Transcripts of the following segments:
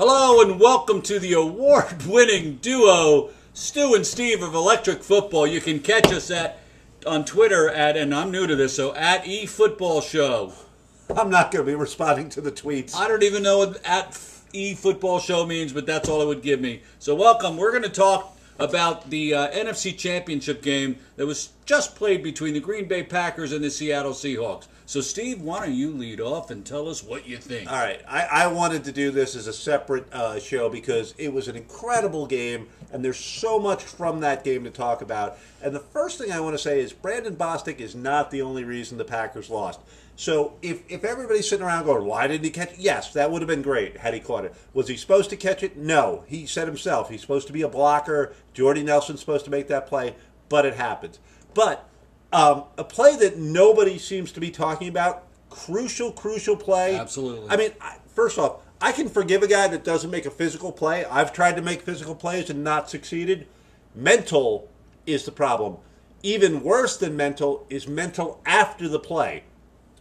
Hello and welcome to the award-winning duo, Stu and Steve of Electric Football. You can catch us on Twitter and I'm new to this, so at eFootballShow. I'm not going to be responding to the tweets. I don't even know what at eFootballShow means, but that's all it would give me. So welcome. We're going to talk about the NFC Championship game that was just played between the Green Bay Packers and the Seattle Seahawks. So, Steve, why don't you lead off and tell us what you think? All right. I wanted to do this as a separate show because it was an incredible game, and there's so much from that game to talk about. And the first thing I want to say is Brandon Bostic is not the only reason the Packers lost. So if everybody's sitting around going, why didn't he catch it? Yes, that would have been great had he caught it. Was he supposed to catch it? No. He said himself he's supposed to be a blocker. Jordy Nelson's supposed to make that play, but it happened. But a play that nobody seems to be talking about, crucial play. Absolutely. I mean, first off, I can forgive a guy that doesn't make a physical play. I've tried to make physical plays and not succeeded. Mental is the problem. Even worse than mental is mental after the play.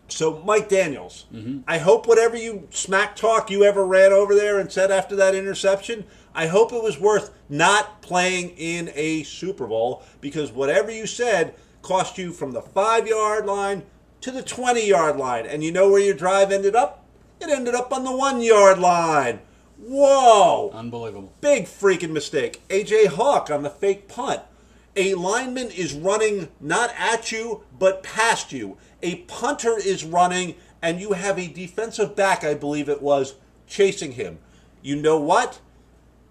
So, Mike Daniels, I hope whatever you smack talk you ever ran over there and said after that interception, I hope it was worth not playing in a Super Bowl, because whatever you said cost you from the 5-yard line to the 20-yard line. And you know where your drive ended up? It ended up on the 1-yard line. Whoa. Unbelievable. Big freaking mistake. A.J. Hawk on the fake punt. A lineman is running not at you, but past you. A punter is running, and you have a defensive back, I believe it was, chasing him. You know what?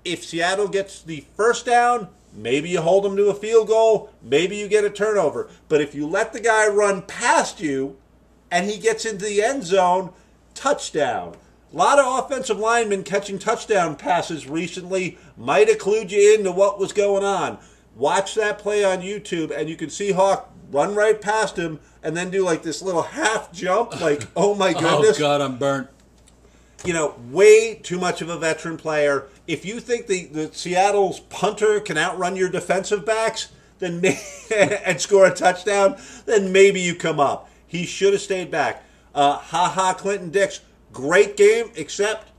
If Seattle gets the first down, maybe you hold them to a field goal, maybe you get a turnover. But if you let the guy run past you and he gets into the end zone, touchdown. A lot of offensive linemen catching touchdown passes recently might have clued you into what was going on. Watch that play on YouTube, and you can see Hawk run right past him and then do like this little half jump, like, oh my goodness. Oh, God, I'm burnt. You know, way too much of a veteran player. If you think the Seattle's punter can outrun your defensive backs then and score a touchdown, then maybe you come up. He should have stayed back. Clinton Dix, great game, except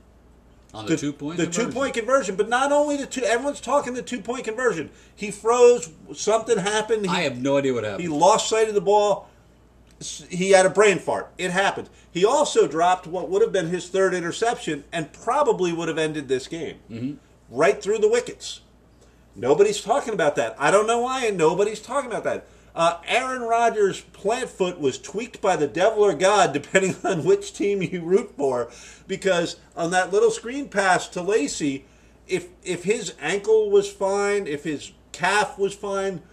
on the 2-point conversion. The 2-point conversion, but not only the two. Everyone's talking the 2-point conversion. He froze. Something happened. I have no idea what happened. He lost sight of the ball. He had a brain fart. It happened. He also dropped what would have been his third interception and probably would have ended this game. Right through the wickets. Nobody's talking about that. I don't know why, and nobody's talking about that. Aaron Rodgers' plant foot was tweaked by the devil or God, depending on which team you root for, because on that little screen pass to Lacy, if his ankle was fine, if his calf was fine,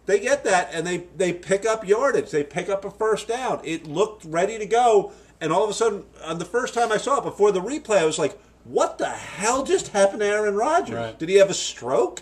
they get that and they pick up yardage. They pick up a first down. It looked ready to go, and all of a sudden, on the first time I saw it before the replay, I was like, what the hell just happened to Aaron Rodgers? Right. Did he have a stroke?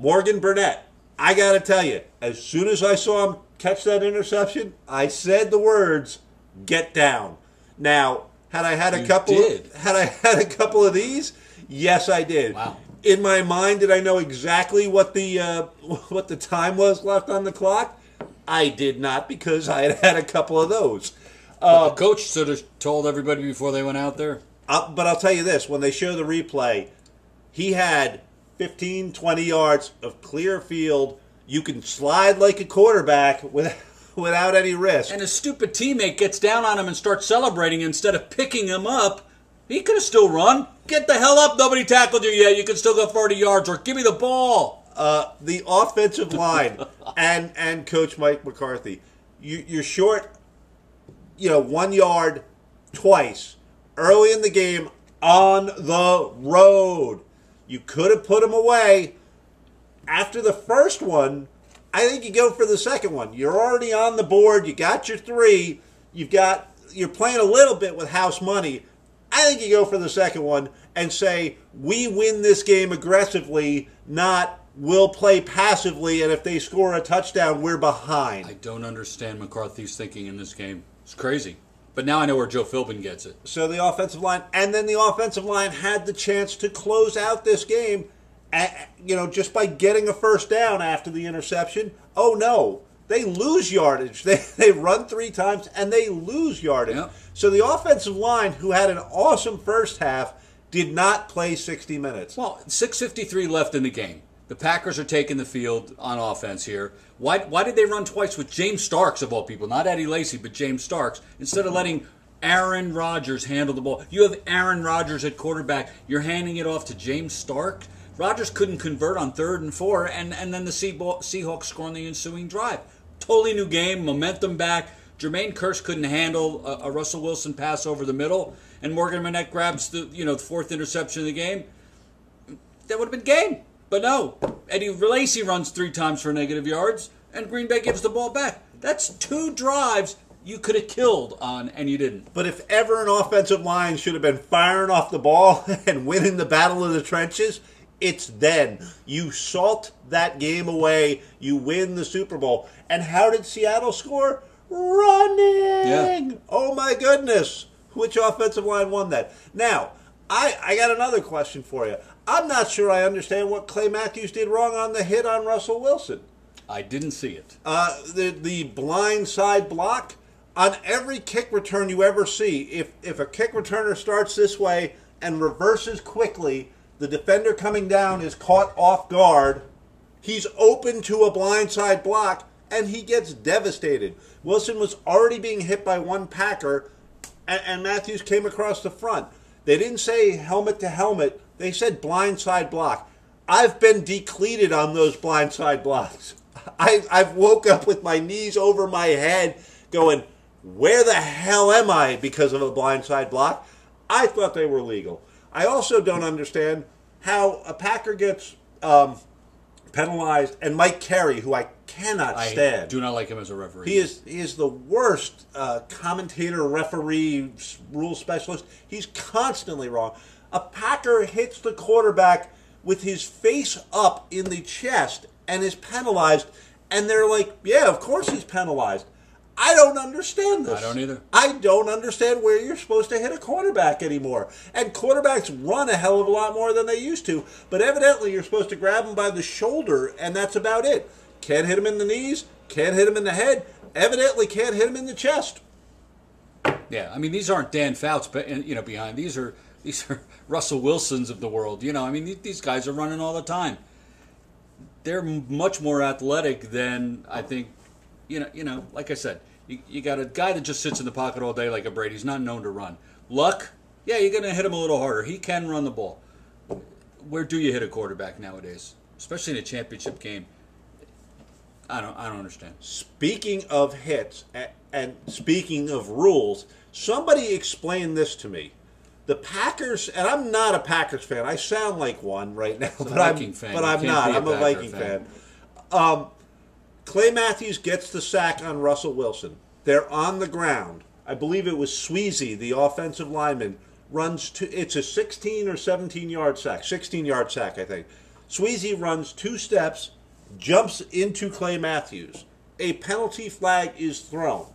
Morgan Burnett, I got to tell you, as soon as I saw him catch that interception, I said the words, get down. Now, had I had a couple of these? Yes, I did. Wow. In my mind, did I know exactly what the time was left on the clock? I did not, because I had had a couple of those. But the coach sort of told everybody before they went out there. But I'll tell you this, when they show the replay, he had 15, 20 yards of clear field. You can slide like a quarterback without any risk. And his stupid teammate gets down on him and starts celebrating instead of picking him up. He could have still run. Get the hell up. Nobody tackled you yet. You can still go 40 yards, or give me the ball. The offensive line and Coach Mike McCarthy, you're short, 1 yard twice early in the game on the road. You could have put him away. After the first one, I think you go for the second one. You're already on the board. You got your 3. You're playing a little bit with house money. I think you go for the second one and say, we win this game aggressively, not we'll play passively, and if they score a touchdown, we're behind. I don't understand McCarthy's thinking in this game. It's crazy. But now I know where Joe Philbin gets it. So the offensive line, and then the offensive line had the chance to close out this game, just by getting a first down after the interception. Oh, no. they lose yardage. They run 3 times, and they lose yardage. Yep. So the offensive line, who had an awesome first half, did not play 60 minutes. Well, 6:53 left in the game. The Packers are taking the field on offense here. Why did they run twice with James Starks, of all people? Not Eddie Lacy, but James Starks, instead of letting Aaron Rodgers handle the ball. You have Aaron Rodgers at quarterback. You're handing it off to James Stark. Rodgers couldn't convert on 3rd and 4, and then the Seahawks score on the ensuing drive. Totally new game, momentum back. Jermaine Kearse couldn't handle a Russell Wilson pass over the middle, and Morgan Minette grabs the 4th interception of the game. That would have been game. But no, Eddie Lacy runs 3 times for negative yards, and Green Bay gives the ball back. That's 2 drives you could have killed on, and you didn't. But if ever an offensive line should have been firing off the ball and winning the battle of the trenches, it's then. You salt that game away, you win the Super Bowl. And how did Seattle score? Running! Yeah. Oh my goodness. Which offensive line won that? Now, I got another question for you. I'm not sure I understand what Clay Matthews did wrong on the hit on Russell Wilson. I didn't see it. The blind side block, on every kick return you ever see, if a kick returner starts this way and reverses quickly, the defender coming down is caught off guard, he's open to a blindside block, and he gets devastated. Wilson was already being hit by one Packer, and Matthews came across the front. They didn't say helmet to helmet. They said blindside block. I've been decleated on those blindside blocks. I've woke up with my knees over my head going, where the hell am I because of a blindside block? I thought they were legal. I also don't understand how a Packer gets penalized, and Mike Carey, who I cannot stand. I do not like him as a referee. He is the worst commentator, referee, rule specialist. He's constantly wrong. A Packer hits the quarterback with his face up in the chest and is penalized, and they're like, yeah, of course he's penalized. I don't understand this. I don't either. I don't understand where you're supposed to hit a quarterback anymore. And quarterbacks run a hell of a lot more than they used to, but evidently you're supposed to grab him by the shoulder, and that's about it. Can't hit him in the knees, can't hit him in the head, evidently can't hit him in the chest. Yeah, I mean, these aren't Dan Fouts, but behind. These are Russell Wilsons of the world. I mean, these guys are running all the time. They're much more athletic than I think. Like I said, you got a guy that just sits in the pocket all day like a Brady. He's not known to run. Luck, yeah, you're going to hit him a little harder. He can run the ball. Where do you hit a quarterback nowadays, especially in a championship game? I don't understand. Speaking of hits and speaking of rules, somebody explain this to me. The Packers, and I'm not a Packers fan. I sound like one right now, but I'm not. I'm a Viking fan. Clay Matthews gets the sack on Russell Wilson. They're on the ground. I believe it was Sweezy, the offensive lineman, it's a 16 or 17-yard sack. 16-yard sack, I think. Sweezy runs 2 steps, jumps into Clay Matthews. A penalty flag is thrown.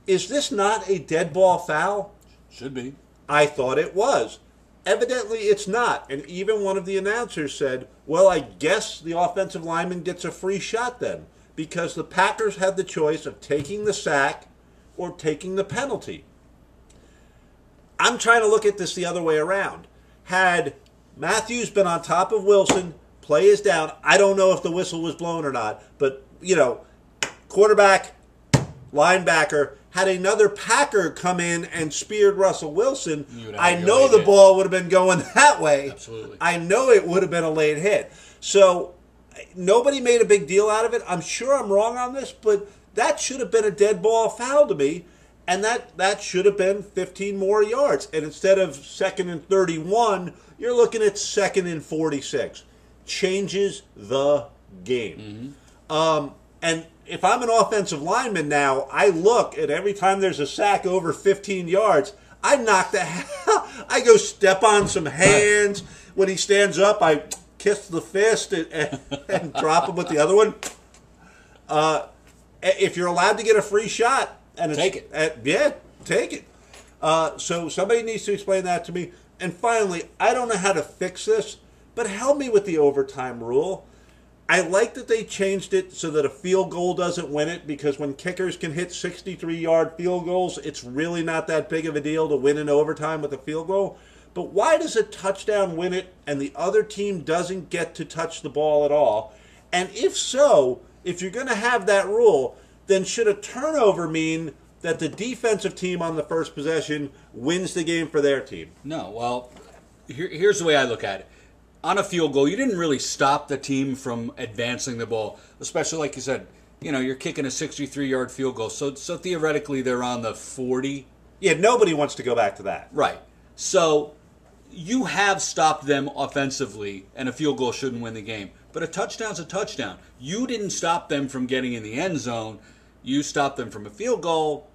Is this not a dead ball foul? Should be. I thought it was. Evidently it's not. And even one of the announcers said, well, I guess the offensive lineman gets a free shot then, because the Packers had the choice of taking the sack or taking the penalty. I'm trying to look at this the other way around. Had Matthews been on top of Wilson, play is down, I don't know if the whistle was blown or not, but, quarterback, linebacker, had another Packer come in and speared Russell Wilson, I know the ball would have been going that way. Absolutely. I know it would have been a late hit. So nobody made a big deal out of it. I'm sure I'm wrong on this, but that should have been a dead ball foul to me, and that should have been 15 more yards. And instead of 2nd and 31, you're looking at 2nd and 46. Changes the game. Mm-hmm. And if I'm an offensive lineman now, I look at every time there's a sack over 15 yards, I knock the hell. I go step on some hands. When he stands up, I kiss the fist and drop him with the other one. If you're allowed to get a free shot, and take it. Take it. So somebody needs to explain that to me. And finally, I don't know how to fix this, but help me with the overtime rule. I like that they changed it so that a field goal doesn't win it, because when kickers can hit 63-yard field goals, it's really not that big of a deal to win in overtime with a field goal. But why does a touchdown win it and the other team doesn't get to touch the ball at all? And if so, if you're going to have that rule, then should a turnover mean that the defensive team on the first possession wins the game for their team? No, well, here's the way I look at it. On a field goal, you didn't really stop the team from advancing the ball, especially like you said, you're kicking a 63-yard field goal. So theoretically, they're on the 40. Yeah, nobody wants to go back to that. Right. So you have stopped them offensively, and a field goal shouldn't win the game. But a touchdown's a touchdown. You didn't stop them from getting in the end zone. You stopped them from a field goal.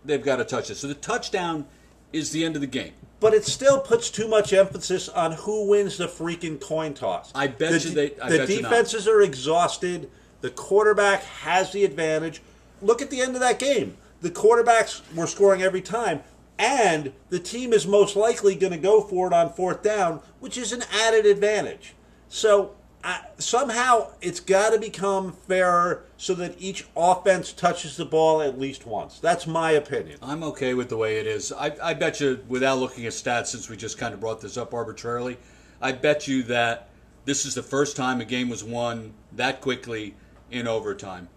They've got to touch it. So the touchdown is the end of the game. But it still puts too much emphasis on who wins the freaking coin toss. I bet the defenses are exhausted. The quarterback has the advantage. Look at the end of that game. The quarterbacks were scoring every time, and the team is most likely going to go for it on fourth down, which is an added advantage. So somehow it's got to become fairer so that each offense touches the ball at least once. That's my opinion. I'm okay with the way it is. I bet you, without looking at stats, since we just kind of brought this up arbitrarily, I bet you that this is the first time a game was won that quickly in overtime.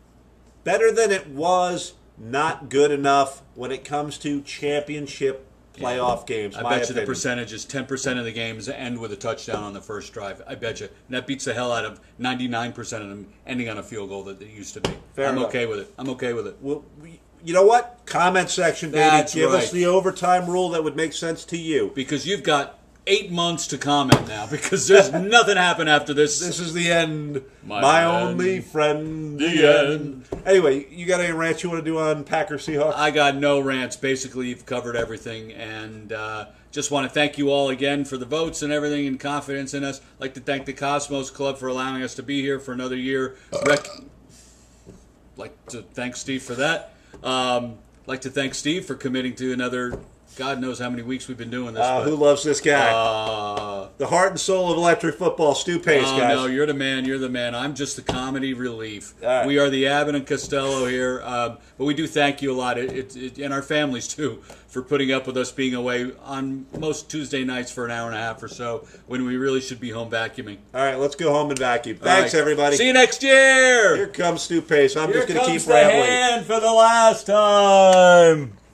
Better than it was, not good enough when it comes to championship playoff games. I bet you the percentage is 10% of the games end with a touchdown on the first drive. I bet you. And that beats the hell out of 99% of them ending on a field goal that it used to be. I'm okay with it. I'm okay with it. Well, you know what? Comment section, baby. That's Give right. us the overtime rule that would make sense to you. Because you've got 8 months to comment now, because there's nothing happen after this. This is the end. My only friend, the end. Anyway, you got any rants you want to do on Packers Seahawks? I got no rants. Basically, you've covered everything, and just want to thank you all again for the votes and everything and confidence in us. I'd like to thank the Cosmos Club for allowing us to be here for another year. Like to thank Steve for that. Like to thank Steve for committing to another. God knows how many weeks we've been doing this. Who loves this guy? The heart and soul of electric football, Stu Pace, guys. No, you're the man. You're the man. I'm just the comedy relief. Right. We are the Abbott and Costello here. But we do thank you a lot, and our families, too, for putting up with us being away on most Tuesday nights for an hour and a half or so when we really should be home vacuuming. All right, let's go home and vacuum. Thanks, everybody. See you next year. Here comes Stu Pace. I'm just going to keep rambling. rambling. Hand for the last time.